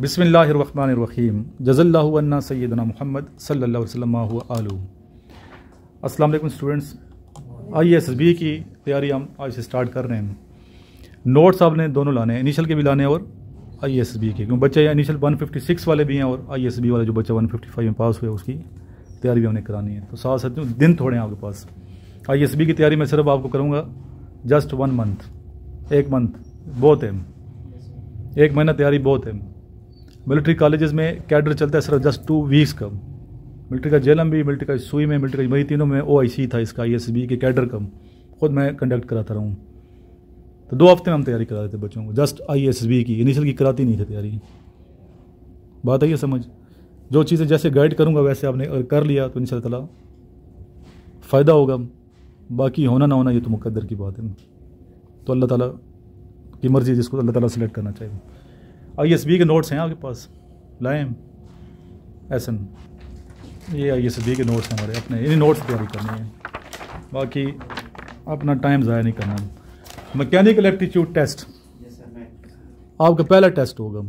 बिस्मिल्लाहिर्रहमानिर्रहीम जज़ल्लाहु अन्ना सय्यदना मुहम्मद सल्लल्लाहु अलैहि वसल्लम। अस्सलाम वालेकुम स्टूडेंट्स, IASB की तैयारी हम आज से स्टार्ट कर रहे हैं। नोट्स आपने दोनों लाने हैं, इनिशियल के भी लाने हैं और IASB के, क्योंकि बच्चे इनिशियल 156 वाले भी हैं और IASB वाले जो बच्चा 155 में पास हुए उसकी तैयारी भी हमने करानी है। तो साथ साथ दिन थोड़े हैं आपके पास। IASB की तैयारी मैं सिर्फ आपको करूँगा जस्ट 1 मंथ, 1 मंथ बहुत है, 1 महीना तैयारी बहुत है। मिलिट्री कॉलेजेस में कैडर चलता है सिर्फ जस्ट 2 वीक्स का। मिलिट्री का जेलम भी, मिलिट्री का सुई में, मिलिट्री का वही तीनों में OIC था इसका, IASB के कैडर का खुद मैं कंडक्ट कराता रहा हूँ। तो 2 हफ्ते में हम तैयारी करा देते बच्चों को, जस्ट IASB की, इनिशियल की कराती नहीं थी तैयारी। बात है ये समझ, जो चीज़ें जैसे गाइड करूँगा वैसे आपने अगर कर लिया तो इंशाअल्लाह ताला फ़ायदा होगा। बाकी होना ना होना ये तो मुकद्दर की बात है, तो अल्लाह ताला की मर्ज़ी, जिसको अल्लाह ताला सेलेक्ट करना चाहिए। IASB के नोट्स हैं आपके पास, लाएँ ऐसन, ये IASB के नोट्स हैं हमारे अपने, इन्हीं नोट्स की तैयारी करनी है, बाकी अपना टाइम ज़ाया नहीं करना। मैकेनिकल एप्टीट्यूड टेस्ट आपका पहला टेस्ट होगा।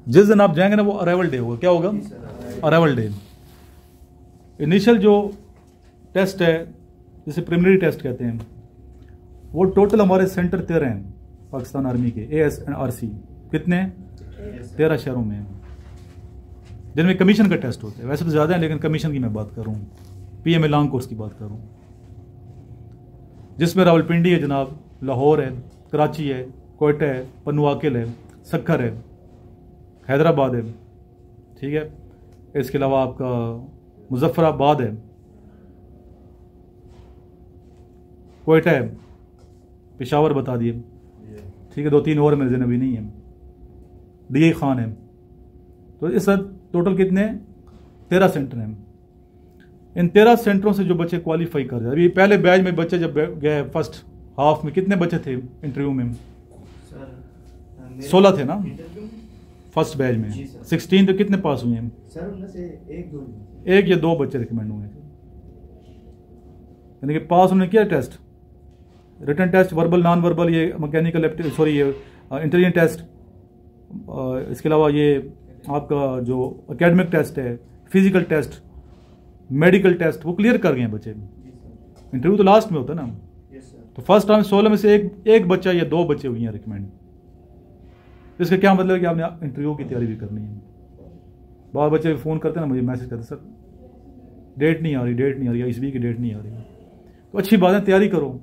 जिस दिन आप जाएंगे ना वो अराइवल डे होगा। क्या होगा? Arrival day. इनिशियल जो टेस्ट है जिसे प्रिलिमिनरी टेस्ट कहते हैं, वो टोटल हमारे सेंटर 13 हैं पाकिस्तान आर्मी के, AS&RC कितने? 13 शहरों में, जिनमें कमीशन का टेस्ट होता है। वैसे तो ज़्यादा है लेकिन कमीशन की मैं बात कर रहा हूँ, PMA लॉन्ग कोर्स की बात कर रहा हूँ, जिसमें रावलपिंडी है जनाब, लाहौर है, कराची है, कोयटा है, पनुआकिल है, सक्खर है, हैदराबाद है, ठीक है। इसके अलावा आपका मुजफ्फराबाद है, कोयटा है, पेशावर बता दिए, ठीक है। 2-3 और मेरे अभी नहीं है, DI खान है। तो इस टोटल कितने? 13 सेंटर हैं। इन 13 सेंटरों से जो बच्चे क्वालिफाई कर जाए, अभी पहले बैच में बच्चे जब गए फर्स्ट हाफ में कितने बच्चे थे इंटरव्यू में? 16 थे ना फर्स्ट बैच में। 16 तो कितने पास हुए हैं? सर उनमें से 1 या 2 बच्चे रिकमेंड हुए, यानी कि पास उन्होंने किया test, written test, verbal non verbal, ये मैकेनिकल सॉरी ये इंटेलिजेंट टेस्ट, इसके अलावा ये आपका जो एकेडमिक टेस्ट है, फिजिकल टेस्ट, मेडिकल टेस्ट, वो क्लियर कर गए हैं बच्चे। इंटरव्यू तो लास्ट में होता है ना। तो फर्स्ट टाइम 16 में से एक बच्चा या 2 बच्चे हुए हैं रिकमेंड। इसका क्या मतलब है कि आपने इंटरव्यू की तैयारी भी करनी है। बहुत बच्चे फ़ोन करते हैं ना, मुझे मैसेज करते, सर डेट नहीं आ रही, IASB की डेट नहीं आ रही। तो अच्छी बात है, तैयारी करो।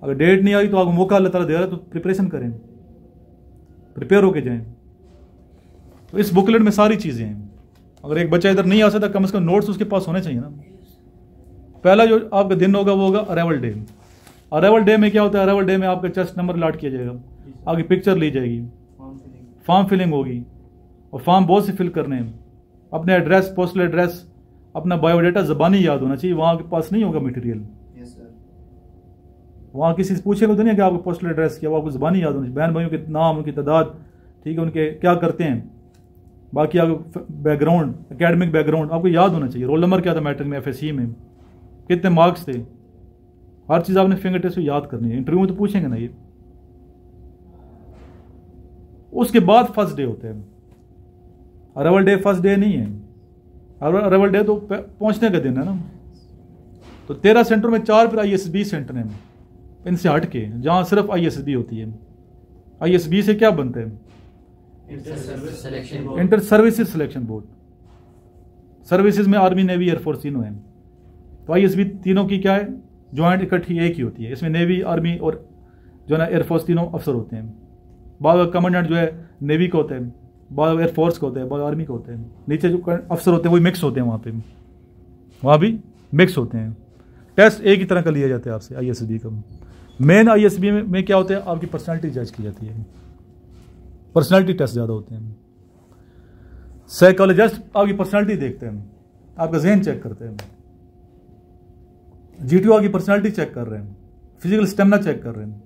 अगर डेट नहीं आ रही तो आपको मौका अल्लाह ताला दे रहा है, तो प्रिपरेशन करें, प्रिपेयर होके जाएं। तो इस बुकलेट में सारी चीज़ें हैं। अगर एक बच्चा इधर नहीं आ सकता, कम से कम नोट्स उसके पास होने चाहिए ना। पहला जो आपका दिन होगा वो होगा अराइवल डे। अराइवल डे में क्या होता है? अराइवल डे में आपका चेस्ट नंबर अलॉट किया जाएगा, आगे पिक्चर ली जाएगी, फॉर्म फिलिंग होगी, और फॉर्म बहुत से फिल करने हैं। अपने एड्रेस, पोस्टल एड्रेस, अपना बायोडाटा ज़बानी याद होना चाहिए, वहाँ के पास नहीं होगा मटेरियल। वहाँ किसी से पूछेगा तो नहीं कि आपको पोस्टल एड्रेस क्या, वो आपको ज़बानी याद होनी चाहिए, बहन भाइयों के नाम, उनकी तादाद, ठीक है, उनके क्या करते हैं, बाकी आपको बैकग्राउंड, एकेडमिक बैकग्राउंड आपको याद होना चाहिए। रोल नंबर क्या था मैट्रिक में, FSC में कितने मार्क्स थे, हर चीज़ आपने फिंगर टिप्स से याद करनी है। इंटरव्यू में तो पूछेंगे ना ये। उसके बाद फर्स्ट डे होते हैं। अराइवल डे फर्स्ट डे नहीं है, अराइवल डे तो पहुंचने का दिन है ना। तो 13 सेंटर में 4 फिर IASB सेंटर हैं, इनसे हट के, जहाँ सिर्फ IASB होती है। IASB से क्या बनते हैं? Inter services selection board. Services में आर्मी, नेवी, एयरफोर्स तीनों हैं। तो IASB तीनों की क्या है? ज्वाइंट इकट्ठी एक ही होती है। इसमें नेवी, आर्मी और जो है ना एयरफोर्स तीनों अफसर होते हैं। बाद कमांडेंट जो है नेवी का होता है, बाद एयरफोर्स का होता है, बाद आर्मी का होता है। नीचे जो अफसर होते हैं वही मिक्स होते हैं, वहाँ भी मिक्स होते हैं। टेस्ट एक ही तरह का लिया जाता है आपसे IASB का। मेन IASB में क्या होता है? आपकी पर्सनालिटी जज की जाती है, पर्सनालिटी टेस्ट ज़्यादा होते हैं। साइकोलॉजिस्ट आपकी पर्सनालिटी देखते हैं, आपका जहन चेक करते हैं। GTO आपकी पर्सनालिटी चेक कर रहे हैं, फिजिकल स्टेमिना चेक कर रहे हैं,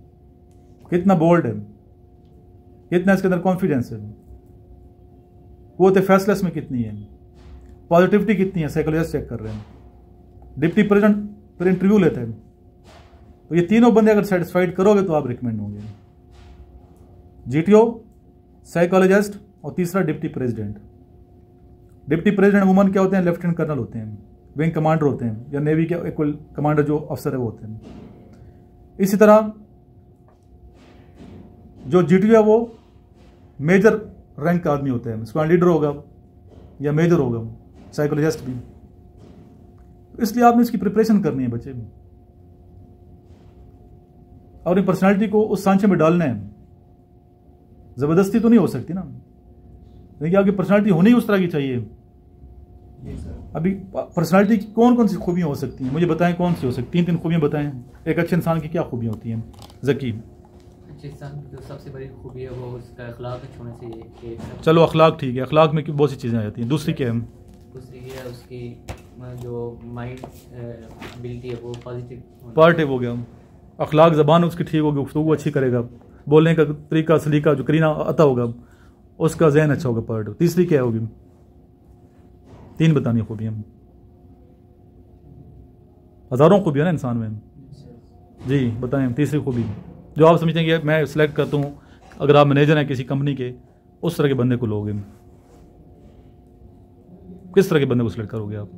कितना बोल्ड है, कितना इसके अंदर कॉन्फिडेंस है, वो फैसलेस में कितनी है, पॉजिटिविटी कितनी है, साइकोलॉजिस्ट चेक कर रहे हैं। डिप्टी प्रेसिडेंट फिर इंटरव्यू लेते हैं। तो ये तीनों बंदे अगर सेटिस्फाइड करोगे तो आप रिकमेंड होंगे। GTO, साइकोलॉजिस्ट और तीसरा deputy president. Deputy president woman क्या होते हैं? लेफ्टिनेंट कर्नल होते हैं, विंग कमांडर होते हैं, या नेवी के इक्वल कमांडर जो अफसर है वो होते हैं। इसी तरह जो GTO है वो मेजर रैंक का आदमी होता है, स्क्वाड लीडर होगा या मेजर होगा, साइकोलॉजिस्ट भी। इसलिए आपने इसकी प्रिपरेशन करनी है बच्चे में, और अपनी पर्सनालिटी को उस सांचे में डालना है। जबरदस्ती तो नहीं हो सकती ना, लेकिन आपकी पर्सनालिटी होनी उस तरह की चाहिए। अभी पर्सनालिटी की कौन कौन सी खूबियां हो सकती हैं, मुझे बताएं कौन सी हो सकती हैं? 3 खूबियां बताएं। एक अच्छे इंसान की क्या खूबियां होती हैं ज़की? अच्छे इंसान की जो सबसे बड़ी खूबी है वो उसका अखलाक अच्छा होना चाहिए। चलो अखलाक ठीक है, अखलाक में बहुत सी चीज़ें आ जाती हैं। दूसरी क्या है? दूसरी है उसकी जो माइंड एबिलिटी है वो पॉजिटिव पार्ट है, वो गया अखलाक। ज़बान उसकी ठीक होगी, गुफ्तगू अच्छी करेगा, बोलने का तरीका सलीका जो करीना आता होगा, उसका जहन अच्छा होगा, पार्ट। तीसरी क्या होगी? 3 बतानी खूबियाँ। हज़ारों खूबियाँ ना इंसान में। जी बताएं तीसरी खूबी जो आप समझते हैं कि मैं सिलेक्ट करता हूँ। अगर आप मैनेजर हैं किसी कंपनी के, उस तरह के बंदे को लोगे, किस तरह के बंदे को सिलेक्ट करोगे आप?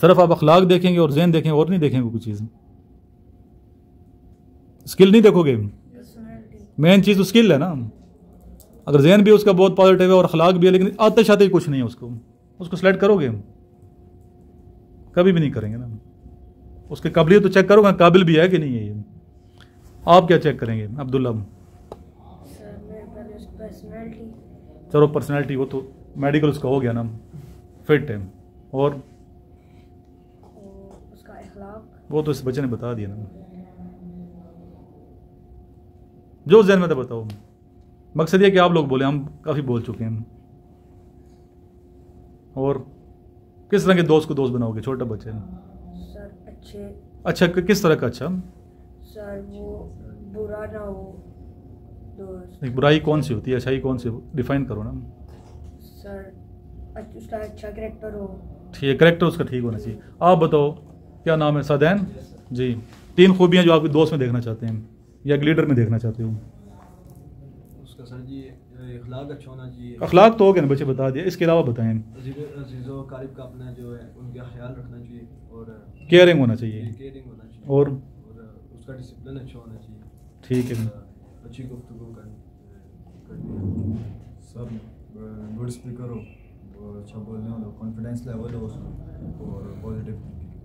सिर्फ आप अखलाक देखेंगे और जहन देखेंगे और नहीं देखेंगे कोई चीज़? स्किल नहीं देखोगे? मेन चीज़ तो स्किल है ना। अगर जहन भी उसका बहुत पॉजिटिव है और अखलाक भी है, लेकिन आते शाते कुछ नहीं है, उसको सिलेक्ट करोगे? कभी भी नहीं करेंगे ना। उसकी काबिलियत तो चेक करोगे, काबिल भी है कि नहीं है ये। आप क्या चेक करेंगे अब्दुल्ला? चलो पर्सनैलिटी, वो तो मेडिकल उसका हो गया ना, फिट है। और उसका अखलाक, वो तो इस बच्चे ने बता दिया ना, जो जहन में था बताओ। मकसद ये कि आप लोग बोले, हम काफ़ी बोल चुके हैं। और किस तरह के दोस्त को दोस्त बनाओगे? छोटा बच्चे सर अच्छा किस तरह का? अच्छा सर वो बुरा ना हो दोस्त। बुराई कौन सी होती है, अच्छाई कौन सी, डिफाइन करो ना सर। उसका अच्छा कैरेक्टर हो। ठीक है, कैरेक्टर उसका ठीक होना चाहिए। आप बताओ क्या नाम है? सादैन जी। 3 खूबियाँ जो आपके दोस्त में देखना चाहते हैं या एक लीडर में देखना चाहते हो? उसका सर जी अखलाक अच्छा होना चाहिए। अखलाक तो हो गया ना बच्चे, बता दिया। इसके अलावा बताएं। अजीज़ो कारिब का अपना जो है उनका ख्याल रखना चाहिए और केयरिंग होना चाहिए। केयरिंग होना चाहिए और उसका डिसिप्लिन अच्छा होना चाहिए। ठीक है, अच्छी गुफ्तगू करनी। सब गुड स्पीकर हो, और अच्छा बोलने वाला, कॉन्फिडेंस लेवल हो उसको, और पॉजिटिव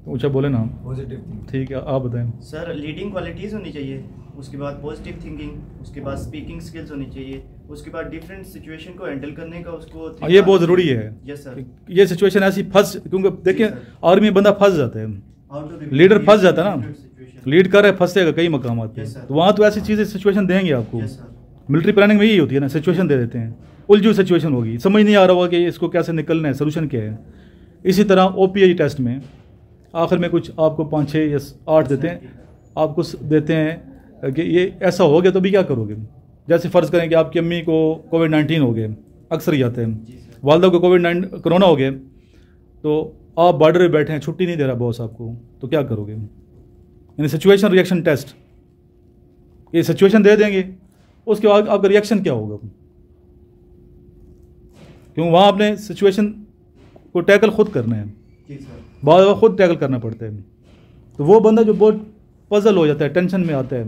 ऊंचा बोले ना। पॉजिटिव। ठीक है, आप बताएं। सर लीडिंग क्वालिटीज़ होनी चाहिए, उसके बाद पॉजिटिव थिंकिंग, उसके बाद स्पीकिंग स्किल्स होनी चाहिए, उसके बाद डिफरेंट सिचुएशन को हैंडल करने का उसको ये बहुत ज़रूरी है। Yes sir. ये सिचुएशन ऐसी फंस, क्योंकि देखिए आर्मी में बंदा फंस जाता है, लीडर फंस जाता है ना, लीड कर रहे फंसेगा कई मकाम आते हैं, तो वहाँ तो ऐसी चीज़ें सिचुएशन देंगे आपको। मिलिट्री प्लानिंग में यही होती है ना, सिचुएशन दे देते हैं, उलझी सिचुएशन होगी, समझ नहीं आ रहा होगा कि इसको कैसे निकलना है, सोल्यूशन क्या है। इसी तरह OPI टेस्ट में आखिर में कुछ आपको 5, 6 या 8 देते हैं, आपको देते हैं कि ये ऐसा हो गया तो भी क्या करोगे। जैसे फ़र्ज़ करें कि आपकी अम्मी को कोविड-19 हो गए, अक्सर ही आते हैं, वालदा को कोरोना हो गया, तो आप बॉर्डर पे बैठे हैं, छुट्टी नहीं दे रहा बॉस आपको, तो क्या करोगे? यानी सिचुएशन रिएक्शन टेस्ट, ये सिचुएशन दे देंगे, उसके बाद आपका रिएक्शन क्या होगा, क्योंकि वहाँ आपने सिचुएशन को टैकल खुद करना है, बाद में खुद टैकल करना पड़ता है। तो वो बंदा जो बहुत पजल हो जाता है, टेंशन में आता है,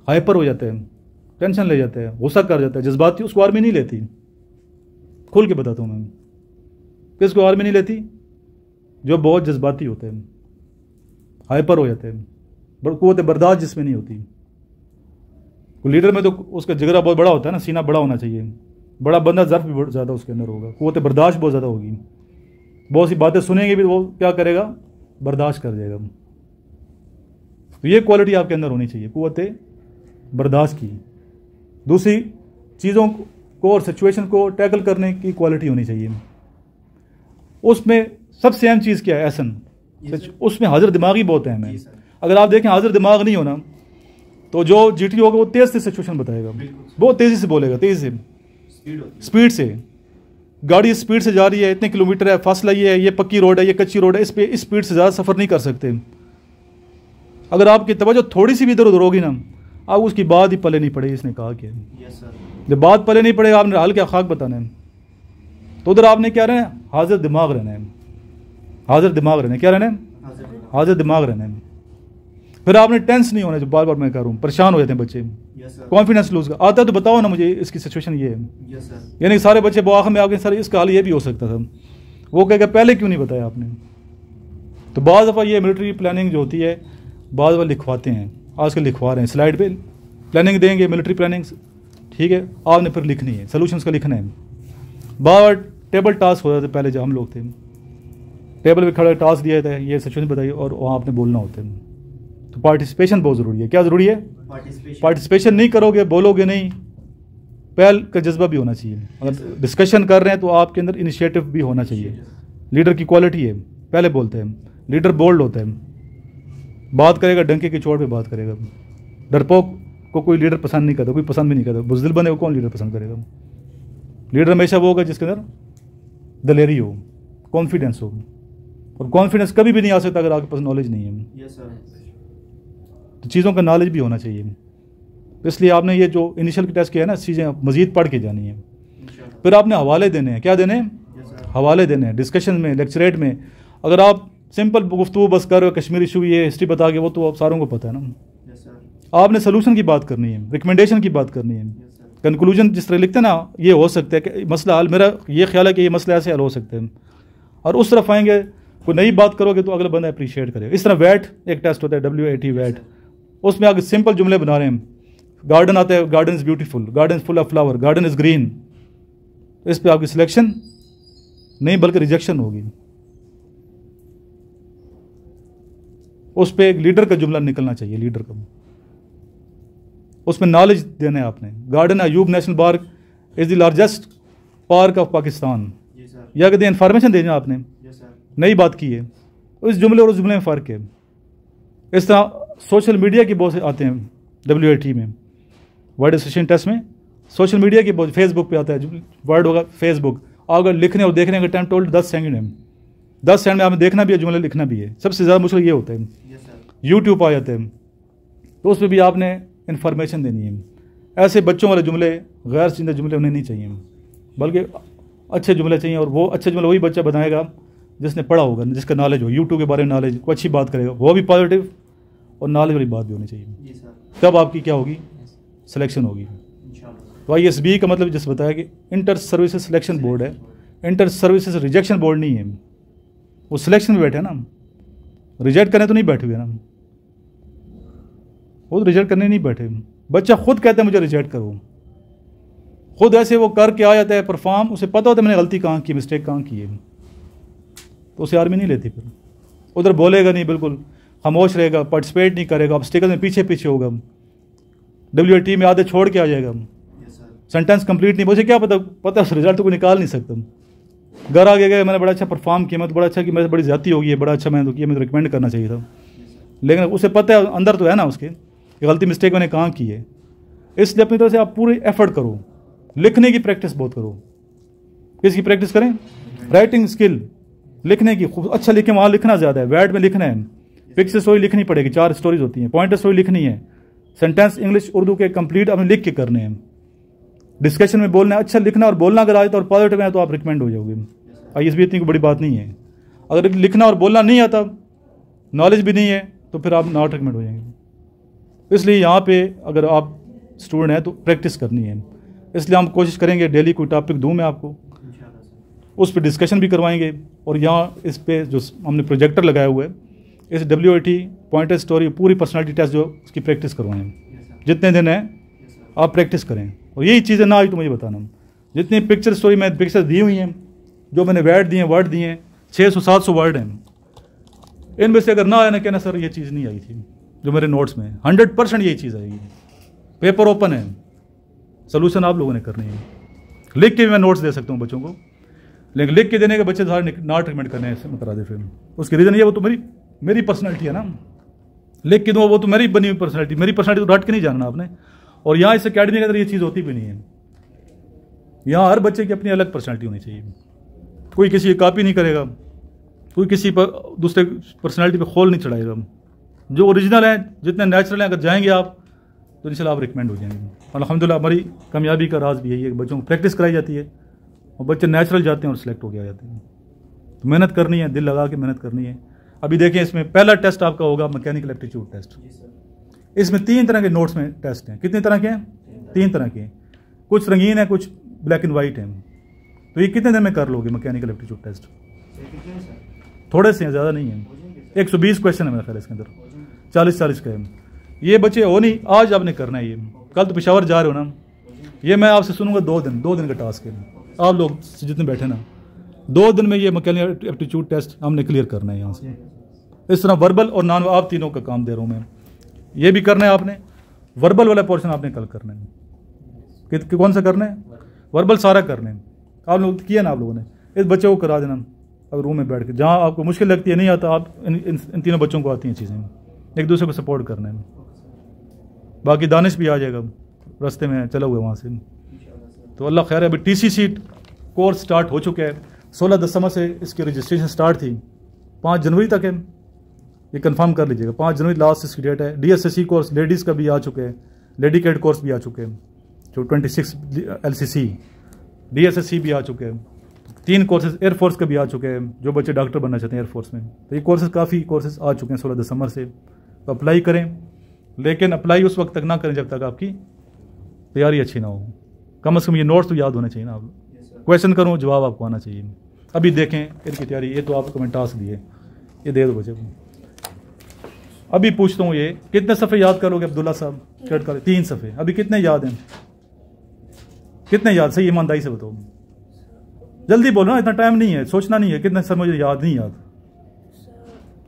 हाइपर हो जाता है, टेंशन ले जाता है, गुस्सा कर जाता है, जज्बाती, उसको आर्मी नहीं लेती। खुल के बताता हूँ मैं, किसको आर्मी नहीं लेती? जो बहुत जज्बाती होते हैं, हाइपर हो जाते हैं, क़ुव्वत बर्दाश्त जिसमें नहीं होती। लीडर में तो उसका जिगरा बहुत बड़ा होता है ना, सीना बड़ा होना चाहिए, बड़ा बंदा ज़र्फ भी बहुत ज़्यादा उसके अंदर होगा, क़ुव्वत बर्दाश्त बहुत ज़्यादा होगी, बहुत सी बातें सुनेंगे भी वो क्या करेगा, बर्दाश्त कर जाएगा। तो ये क्वालिटी आपके अंदर होनी चाहिए, क़ुव्वत बर्दाश्त की। दूसरी चीज़ों को और सिचुएशन को टैकल करने की क्वालिटी होनी चाहिए। उसमें सबसे अहम चीज़ क्या है? एहसन। उसमें हाजिर दिमागी बहुत अहम है। अगर आप देखें हाजिर दिमाग नहीं होना तो जो GTO होगा वो तेज़ से सिचुएशन बताएगा, बहुत तेज़ी से बोलेगा, तेज़ी से, स्पीड से। गाड़ी स्पीड से जा रही है, इतने किलोमीटर है, फासला ये है, ये पक्की रोड है, ये कच्ची रोड है, इस पे इस स्पीड से ज़्यादा सफ़र नहीं कर सकते। अगर आपकी तवज्जो थोड़ी सी भी इधर उधर होगी ना, अब उसकी बात ही पले नहीं पड़े, इसने कहा कि यस सर, जब बात पले नहीं पड़े आपने हाल क्या खाक बताना है, तो उधर आपने क्या रहना है, हाजिर दिमाग रहना है, हाजिर दिमाग रहना है, क्या रहना है, हाजिर दिमाग रहना है। फिर आपने टेंस नहीं होना, जो बार बार मैं कह रहा हूँ, परेशान हो जाते हैं बच्चे, यस सर, कॉन्फिडेंस लूज का आता है तो बताओ ना मुझे इसकी सिचुएशन ये है, यस सर, यानी कि सारे बच्चे बुआखा में आगे सर इसका हाल ये भी हो सकता था, वो कहेगा पहले क्यों नहीं बताया आपने। तो बाद दफ़ा ये मिलिट्री प्लानिंग जो होती है बाद दफ़ा लिखवाते हैं, आजकल लिखवा रहे हैं स्लाइड पे प्लानिंग देंगे मिलिट्री प्लानिंग, ठीक है, आपने फिर लिखनी है, सोल्यूशंस का लिखना है। बार टेबल टास्क हो जाते पहले जब हम लोग थे, टेबल पे खड़े टास्क दिए थे, ये सिचुएशन बताइए और वहाँ आपने बोलना होता है। तो पार्टिसिपेशन बहुत ज़रूरी है। क्या ज़रूरी है? पार्टिसिपेशन नहीं करोगे, बोलोगे नहीं, पहल का जज्बा भी होना चाहिए। अगर डिस्कशन कर रहे हैं तो आपके अंदर इनिशिएटिव भी होना चाहिए। लीडर की क्वालिटी है, पहले बोलते हैं, लीडर बोल्ड होता है, बात करेगा डंके की चोट पे बात करेगा। डरपोक को कोई लीडर पसंद नहीं करता, कोई पसंद भी नहीं करता। बुज़दिल बने को कौन लीडर पसंद करेगा? लीडर हमेशा वो होगा जिसके अंदर दलेरी हो, कॉन्फिडेंस हो, और कॉन्फिडेंस कभी भी नहीं आ सकता अगर आपके पास नॉलेज नहीं है। तो चीज़ों का नॉलेज भी होना चाहिए। इसलिए आपने ये जो इनिशियल की टेस्ट किया है ना, चीज़ें मज़ीद पढ़ के जानी है। फिर आपने हवाले देने हैं। क्या देने हैं? हवाले देने हैं। डिस्कशन में, लेक्चरेट में अगर आप सिंपल गुफ्तगू बस कर रहे हो, कश्मीरी इशू ये हिस्ट्री बता के, वो तो आप सारों को पता है ना। आपने सोल्यूशन की बात करनी है, रिकमेंडेशन की बात करनी है। कंक्लूजन जिस तरह लिखते हैं ना, ये हो सकता है कि मसला हल, मेरा ये ख्याल है कि ये मसला ऐसे हल हो सकते हैं, और उस तरफ आएंगे कोई नई बात करोगे तो अगला बंदा अप्रिशिएट करेगा। इस तरह वैट एक टेस्ट होता है, WAT वैट, उसमें आगे सिंपल जुमले बना रहे हैं। गार्डन आता है, garden is beautiful, garden is full of flower, garden is green. इस पर आपकी सिलेक्शन नहीं बल्कि रिजेक्शन होगी। उस पर एक लीडर का जुमला निकलना चाहिए, लीडर का, उसमें नॉलेज देना है आपने। Garden Ayub national park is the largest park of Pakistan, या कहते इन्फॉर्मेशन देना आपने, नई बात की है। उस जुमले और उस जुमले में फ़र्क है। इस तरह सोशल मीडिया की बहुत से आते हैं WAT में, वर्ड एसोसिएशन टेस्ट में। सोशल मीडिया की बहुत, फेसबुक पे आता है वर्ड होगा फेसबुक, अगर लिखने और देखने का टाइम टोल्ड 10 सेकंड है। 10 सेकंड में आपने देखना भी है, जुमला लिखना भी है। सबसे ज़्यादा मुश्किल ये होता है। यूट्यूब आ जाते हैं तो उस पर भी आपने इन्फॉर्मेशन देनी है। ऐसे बच्चों वाले जुमले, गैर चिंता जुमले उन्हें नहीं चाहिए, बल्कि अच्छे जुमले चाहिए। और वो अच्छे जुमले वही बच्चा बनाएगा जिसने पढ़ा होगा, जिसका नॉलेज हो, यूट्यूब के बारे में नॉलेज, को अच्छी बात करेगा, वो भी पॉजिटिव और नॉलेज वाली बात भी होनी चाहिए। तब आपकी क्या होगी? सिलेक्शन होगी। तो ISB का मतलब जिस बताया कि इंटर सर्विसेज सिलेक्शन बोर्ड है, इंटर सर्विसेज रिजेक्शन बोर्ड नहीं है। वो सिलेक्शन में बैठे हैं ना, रिजेक्ट करने तो नहीं बैठे हुए ना, वो रिजेक्ट करने नहीं बैठे। बच्चा खुद कहता है मुझे रिजेक्ट करो, खुद ऐसे वो करके आ जाता है परफॉर्म, उसे पता होता है मैंने गलती कहाँ की, मिस्टेक कहाँ की है, तो उसे आर्मी नहीं लेती। फिर उधर बोलेगा नहीं, बिल्कुल खामोश रहेगा, पार्टिसिपेट नहीं करेगा, ऑब्स्टिकल में पीछे पीछे होगा, WAT में आधे छोड़ के आ जाएगा, सेंटेंस कंप्लीट नहीं, मुझे क्या पता उस रिजल्ट को निकाल नहीं सकता। घर आगे गए, मैंने बड़ा अच्छा परफॉर्म किया, मैं तो बड़ा अच्छा कि मेरे बड़ी ज़्यादती होगी है, बड़ा अच्छा मैंने तो किया, मुझे रिकमेंड करना चाहिए था, लेकिन उसे पता है अंदर तो है ना उसके गलती मिस्टेक मैंने कहाँ की है। इसलिए अपनी तरफ से आप पूरी एफर्ट करो, लिखने की प्रैक्टिस बहुत करो। किसकी प्रैक्टिस करें? राइटिंग स्किल, लिखने की। अच्छा लिखें, वहाँ लिखना ज़्यादा है, वैड में लिखना है, पिक्चर स्टोरी लिखनी पड़ेगी, 4 स्टोरीज होती हैं, पॉइंटर स्टोरी लिखनी है, सेंटेंस इंग्लिश उर्दू के कंप्लीट आपने लिख के करने हैं। डिस्कशन में बोलना है, अच्छा लिखना और बोलना अगर आए तो और पॉजिटिव है तो आप रिकमेंड हो जाओगे। ISB इतनी बड़ी बात नहीं है। अगर लिखना और बोलना नहीं आता, नॉलेज भी नहीं है, तो फिर आप नॉट रिकमेंड हो जाएंगे। इसलिए यहाँ पे अगर आप स्टूडेंट हैं तो प्रैक्टिस करनी है। इसलिए हम कोशिश करेंगे डेली कोई टॉपिक दूँ मैं आपको, उस पर डिस्कशन भी करवाएंगे। और यहाँ इस पे जो हमने प्रोजेक्टर लगाया हुआ है, इस WAT पॉइंटर स्टोरी पूरी पर्सनालिटी टेस्ट जो उसकी प्रैक्टिस करवाएं। जितने दिन है आप प्रैक्टिस करें, और यही चीज़ें ना आई तो मुझे बताना। जितनी पिक्चर स्टोरी में पिक्चर दी हुई हैं, जो मैंने वर्ड दिए हैं, 600-700 वर्ड हैं, इनमें से अगर ना आया ना, कहना सर ये चीज़ नहीं आई थी जो मेरे नोट्स में, 100% यही चीज़ आएगी। पेपर ओपन है, सोल्यूशन आप लोगों ने करनी है। लिख के भी मैं नोट्स दे सकता हूँ बच्चों को, लेकिन लिख के देने के बच्चे सारे नॉट रिकमेंड करने ऐसे मत करा दे। फिर उसकी रीज़न ये, वो तो मेरी पर्सनैलिटी है ना, लिख के दो, वो तो मेरी बनी हुई पर्सनैलिटी, मेरी पर्सनैलिटी तो रट के नहीं जानना आपने। और यहाँ इस अकेडमी के अंदर ये चीज़ होती भी नहीं है। यहाँ हर बच्चे की अपनी अलग पर्सनैलिटी होनी चाहिए। कोई किसी की कॉपी नहीं करेगा, कोई किसी पर दूसरे पर्सनैलिटी पे खोल नहीं चढ़ाएगा। जो ओरिजिनल है, जितने नेचुरल हैं, अगर जाएंगे आप तो इंशाल्लाह आप रिकमेंड हो जाएंगे। और अल्हम्दुलिल्लाह हमारी कामयाबी का राज भी यही है कि बच्चों को प्रैक्टिस कराई जाती है और बच्चे नेचुरल जाते हैं और सिलेक्ट हो गया जाते हैं। तो मेहनत करनी है, दिल लगा के मेहनत करनी है। अभी देखें, इसमें पहला टेस्ट आपका होगा मैकेनिकल एप्टीट्यूड टेस्ट। इसमें 3 तरह के नोट्स में टेस्ट हैं। कितने तरह के हैं? 3 तरह के। कुछ रंगीन है, कुछ ब्लैक एंड वाइट हैं। तो ये कितने दिन में कर लोगे मैकेनिकल एप्टीट्यूड टेस्ट? थोड़े से हैं, ज़्यादा नहीं है। 120 क्वेश्चन है मेरा ख्याल इसके अंदर, 40-40 का है। ये बच्चे हो नहीं, आज आपने करना है। ये कल तो पेशावर जा रहे हो ना, ये मैं आपसे सुनूंगा 2 दिन का टास्क है। आप लोग जितने बैठे ना, 2 दिन में ये मैकेनिकल एप्टीट्यूड टेस्ट हमने क्लियर करना है यहाँ से। इस तरह वर्बल और नॉन, आप तीनों का काम दे रहा हूँ मैं। ये भी करना है आपने, वर्बल वाला पोर्शन आपने कल करना है। कौन सा करना है? वर्बल सारा करना है। आप लोग किया ना, आप लोगों ने। इस बच्चे को करा देना अब रूम में बैठ के, जहाँ आपको मुश्किल लगती है, नहीं आता, आप इन तीनों बच्चों को आती हैं चीज़ें। एक दूसरे को सपोर्ट करना है। बाकी दानिश भी आ जाएगा, रास्ते में चला हुआ वहाँ से। तो अल्लाह खैर है। अभी TCC कोर्स स्टार्ट हो चुका है। 16 दिसंबर से इसकी रजिस्ट्रेशन स्टार्ट थी, 5 जनवरी तक है। ये कंफर्म कर लीजिएगा, 5 जनवरी लास्ट इसकी डेट है। DSSC कोर्स लेडीज़ का भी आ चुके हैं, लेडी कैड कोर्स भी आ चुके हैं, जो 26 LCC, DSSC भी आ चुके हैं। 3 कोर्सेज एयरफोर्स के भी आ चुके हैं, जो बच्चे डॉक्टर बनना चाहते हैं एयरफोर्स में। तो ये कोर्सेज काफ़ी कोर्सेज आ चुके हैं 16 दिसंबर से। तो अप्लाई करें, लेकिन अप्लाई उस वक्त तक ना करें जब तक आपकी तैयारी अच्छी ना हो। कम से कम ये नोट्स तो याद होने चाहिए ना। आप क्वेश्चन करो, जवाब आपको आना चाहिए। अभी देखें इनकी तैयारी, ये तो आपको मैं टास्क दिए, ये दे दो बच्चे को। अभी पूछता हूँ, ये कितने सफ़े याद करोगे अब्दुल्ला साहब? चढ़ कर 3 सफ़े। अभी कितने याद हैं? कितने याद? सही ईमानदारी से बताओ, जल्दी बोलो ना, इतना टाइम नहीं है, सोचना नहीं है कितने। सर मुझे याद नहीं। याद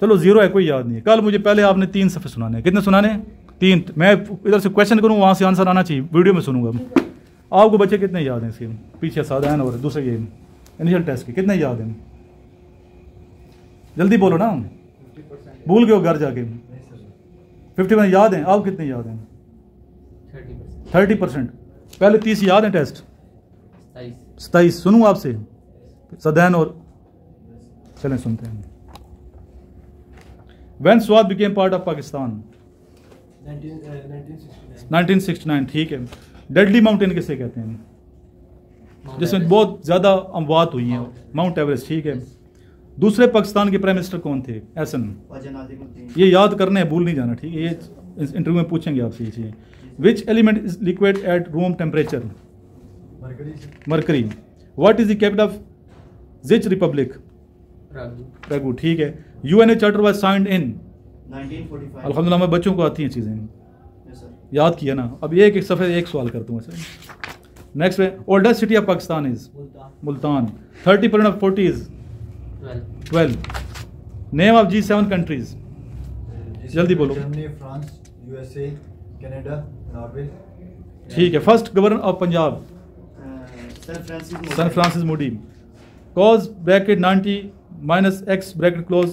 चलो 0 है, कोई याद नहीं है। कल मुझे पहले आपने 3 सफ़े सुनाने हैं। कितने सुनाने? 3। मैं इधर से क्वेश्चन करूँ, वहाँ से आंसर आना चाहिए, वीडियो में सुनूंगा। आपको बच्चे कितने याद हैं इसके? पीछे साधारण और दूसरे ये इनिशियल टेस्ट के कितने याद हैं? जल्दी बोलो ना, भूल गए हो घर जाके। 50% याद हैं। आप कितने याद हैं? 30%। पहले 30 याद हैं टेस्ट? 27। सुनूं आपसे सदैन और चलें सुनते हैं। When Swat became part of Pakistan? 1969। ठीक है। डेडली माउंटेन किसे कहते हैं? जिसमें बहुत ज़्यादा अमवात हुई हैं, माउंट एवरेस्ट। ठीक है। दूसरे पाकिस्तान के प्राइम मिनिस्टर कौन थे? एहसन। ये याद करने हैं, भूल नहीं जाना। ठीक है, ये इंटरव्यू में पूछेंगे आपसे ये चीज़। Which element is liquid at room temperature? Mercury. What is the capital of Czech Republic? Prague. ठीक है। UN charter was signed in 1945। अल्हम्दुलिल्लाह हमारे बच्चों को आती हैं चीज़ें, याद किया ना। अब एक सफ़े एक सवाल करता हूँ ऐसे। नेक्स्ट है, oldest city of Pakistan is Multan. 30% of 40 is 12। Name of G7 countries, जल्दी बोलो। Germany, France, USA, Canada, Norway. ठीक है। First governor of Punjab? Sir Francis Mudie. Cos bracket 90 minus x bracket close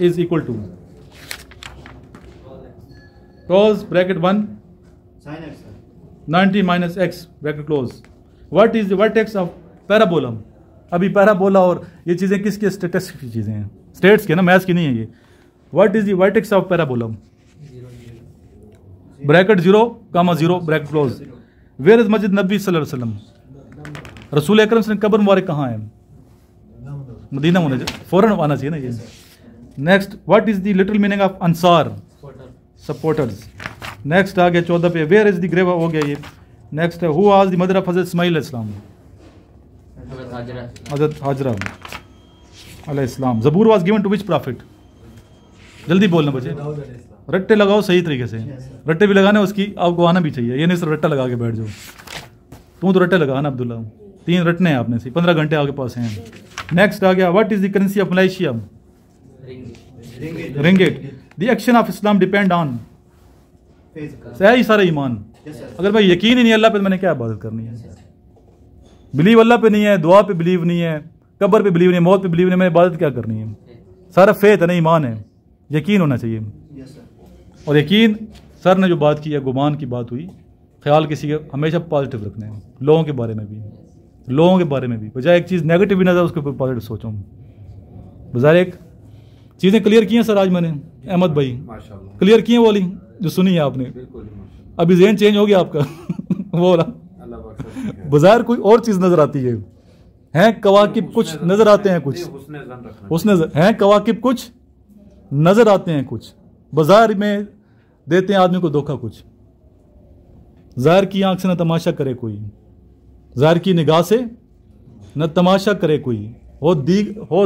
is equal to? cos bracket 1 90 minus x bracket close. What is the vertex of parabola? अभी parabola और ये चीज़ें किसके? Statistics की चीज़ें हैं, स्टेट्स के ना, मैथ्स की नहीं है ये। What is the vertex of parabola? Bracket 0, bracket close. Where is Masjid Nabi सल्लल्लाहु अलैहि वसल्लम? रसूल अकरम सल्लल्लाहु अलैहि वसल्लम कब्र मुबारक कहाँ है? मदीना होना चाहिए, फौरन आना चाहिए ना ये। Next, what is the literal meaning of Ansar? Supporters. Next आ गया 14 पे, वेयर इज द ग्रेव? हो गया ये। नेक्स्ट है, who was the mother of हज़रत इस्माइल अलैहिस्सलाम? हज़रत हाजरा अलैहिस्सलाम। Zabur was given to which prophet? जल्दी बोलना बच्चे, रट्टे लगाओ सही तरीके से। रट्टे भी लगाने उसकी आपको आना भी चाहिए, ये नहीं सिर्फ रट्टा लगा के बैठ जाओ। तुम तो रट्टे लगाना अब्दुल्ला, 3 रटने हैं आपने से, 15 घंटे आपके पास हैं। नेक्स्ट आ गया, what is the currency of Malaysia? Ringgit. The action of Islam depend on? सही सारा ईमान। अगर भाई यकीन ही नहीं अल्लाह पे तो मैंने क्या इबादत करनी है? बिलीव अल्लाह पे नहीं है, दुआ पे बिलीव नहीं है, कब्र पे बिलीव नहीं है, मौत पे बिलीव नहीं है, मैंने इबादत क्या करनी है? सारा फेथ है ना, ईमान है, यकीन होना चाहिए। और यकीन, सर ने जो बात की है, गुमान की बात हुई, ख्याल किसी का हमेशा पॉजिटिव रखना है, लोगों के बारे में भी, लोगों के बारे में भी, बजाय एक चीज़ नेगेटिव भी नजर उसके ऊपर पॉजिटिव सोचो। बजाय एक चीज़ें क्लियर की हैं सर आज मैंने, अहमद भाई क्लियर किए वाली, जो सुनी है आपने, बिल्कुल अभी ज़हन चेंज हो गया आपका वो वाला। बाज़ाहिर कोई और चीज़ नज़र आती है कवाकिब कुछ नज़र आते हैं, कुछ उसने हैं कवाकिब कुछ नज़र आते हैं, कुछ बाज़ार में देते हैं आदमी को धोखा कुछ। ज़ाहिर की आंख से न तमाशा करे कोई, ज़ाहिर की निगाह से न तमाशा करे कोई, हो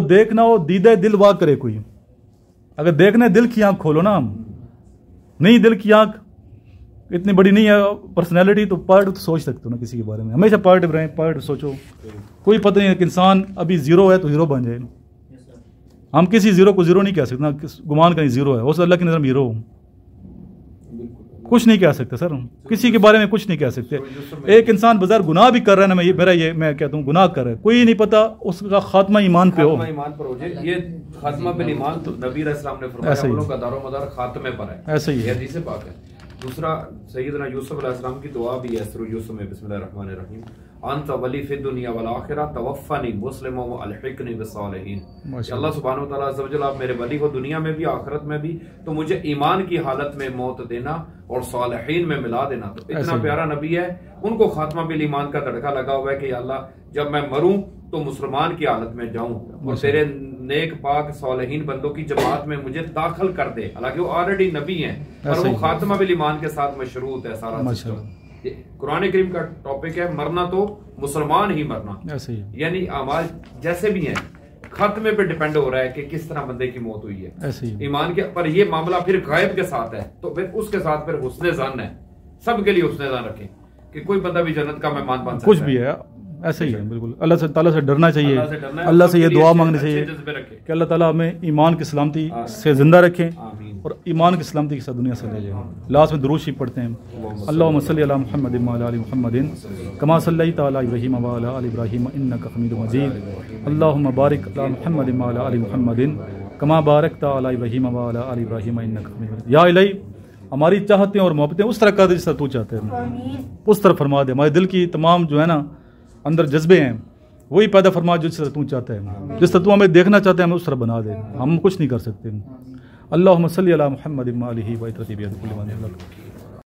देखना हो दीदे दिल वाह करे कोई। अगर देखना है दिल की आंख खोलो ना, नहीं दिल की आंख इतनी बड़ी नहीं है पर्सनैलिटी, तो पार्ट तो सोच सकते हो ना किसी के बारे में, हमेशा पार्ट रहे, पार्ट सोचो। कोई पता नहीं है कि इंसान अभी ज़ीरो है तो हीरो बन जाए। हम किसी ज़ीरो को ज़ीरो नहीं कह सकते ना, गुमान कहीं ज़ीरो है, हो सकता अल्लाह की नज़र में हीरो हो, कुछ नहीं कह सकते सर, किसी के बारे में कुछ नहीं कह सकते। एक इंसान बाजार गुनाह भी कर रहा है ना, मैं कहता हूँ गुनाह कर रहा है, कोई नहीं पता उसका खात्मा ईमान पे हो, ये खात्मा पे ईमान तो नबी अलैहिस्सलाम ने फरमाया अमलों का दारोमदार खात्मे पर है, ऐसा ही है, हदीस पाक है। दूसरा सैयदना यूसुफ अलैहिस्सलाम की दुआ भी है सूरह यूसुफ में, बिस्मिल्लाहिर्रहमानिर्रहीम, अंत वली फी दुनिया वल आखिरा तवफ़नी मुस्लिमा व अलहिकनी बिस्सालिहीन। अल्लाह सुब्हानहू व तआला अज़्ज़ व जल, आप मेरे वली हो दुनिया में भी आखिरत में भी, तो मुझे ईमान की हालत में मौत देना और सालिहीन में मिला देना। तो इतना प्यारा नबी है, उनको खात्मा बिल ईमान का तड़का लगा हुआ है कि अल्लाह जब मैं मरूं तो मुसलमान की हालत में जाऊं और तेरे नेक पाक सालिहीन बंदों की जमात में मुझे दाखिल कर दे। हालांकि वो ऑलरेडी नबी हैं, पर वो खात्मा बिल ईमान के साथ मशरूत है सारा सिस्टम। कुरान करीम का टॉपिक है मरना तो मुसलमान ही मरना, ऐसे ही यानी अमाल जैसे भी हैं खात्मे पे डिपेंड हो रहा है कि किस तरह बंदे की मौत हुई है, ऐसे ही ईमान के। पर ये मामला फिर गायब के साथ है, तो फिर उसके साथ फिर हुस्ने ज़न है, सबके लिए हुस्ने ज़न रखें कि कोई बंदा भी जन्नत का मेहमान बन सकता है, कुछ भी है, ऐसे ही है। बिल्कुल अल्लाह से ताला से डरना चाहिए, अल्लाह से ये दुआ मांगनी चाहिए कि अल्लाह ताला हमें ईमान की सलामती से जिंदा रखें और ईमान की सलामती के साथ दुनिया से ले जाए। लास्ट में दुरूद शरीफ पढ़ते हैं, अल्लाहुम्मा सल्ली अला मुहम्मदिन व अला आलि मुहम्मदिन कमा सल्लैता अला इब्राहीम व अला आलि इब्राहीम इन्नका हमीदुम मजीद। अल्लाहुम्मा बारिक अला मुहम्मदिन व अला आलि मुहम्मदिन कमा बारकता अला इब्राहीम व अला आलि इब्राहीम इन्नका हमीदुम मजीद। या इलाही, हमारी चाहतें और मोहब्बतें उस तरह कर दे जिस तरह तू चाहते हैं, उस तरह फरमा दे। हमारे दिल की तमाम जो है ना अंदर जज्बे हैं वही पैदा फरमा जिस तरह तू चाहता है, जिस तरह तू हमें देखना चाहते हैं हमें उस तरह बना दे, हम कुछ नहीं कर सकते। अल्लाहुम्मा सल्ली अला मुहम्मदिन व आलिहि व इत्रती बियदिल कुल्लु मा